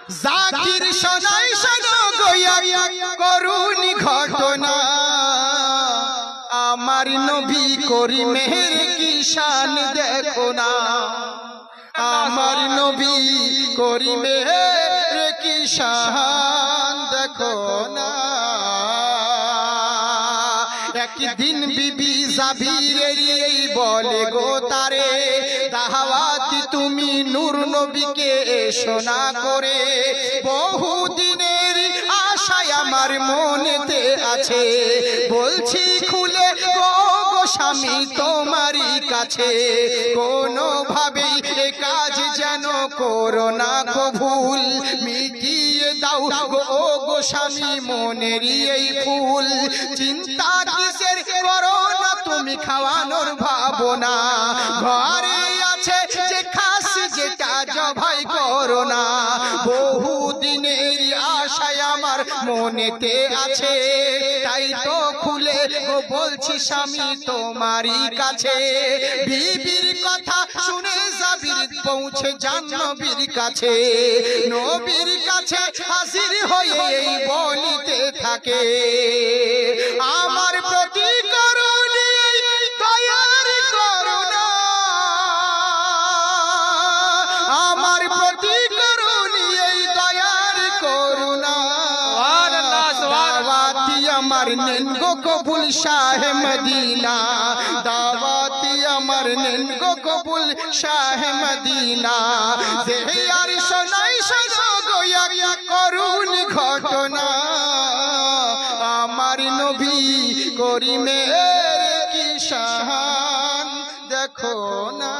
জাকির শোনাই শোনো গোয়া করুনি ঘটনা আমার নবী করিমের কি শান দেখো না আমার নবী করিমের কি শান দেখো না একদিন বিবি জাবিরের এই বলে গো তারে দাওয়াতি তুমি নূর নবীকে শোনা করে বহুদিনের আশায় আমার মনেতে আছে বলছি খুলে গো স্বামী তোমারই কাছে কোনো ভাবেই এ কাজ যেন করো না গো ভুল মিটিয়ে দাও গো স্বামী মনেরই এই ফুল চিন্তা কিসের করো না তুমি খাওয়ানোর ভাবনা ঘরে আছে যে খাস যেটা জবাই করো না বহুদিনের আশায় আমার মনেতে আছে তাই তো খুলে বলছি স্বামী তোমারই কাছে বিবির কথা শুনে জাবির পৌঁছে যান নবীর কাছে নবীর কাছে হাজির হয়ে এই বলিতে থাকে আমার প্রতি করুণী দয়ার করুণা আমার প্রতি করুণী এই দয়ার করুণা দাওয়াতি আমার নেন গো কবুল শাহে মদিনা দাওয়াতি আমার নেন গো কবুল শাহে মদিনা যে আর শোনাই শোনো গোয়া করুণী ঘটনা আমার নবী করিমের কি শান দেখো না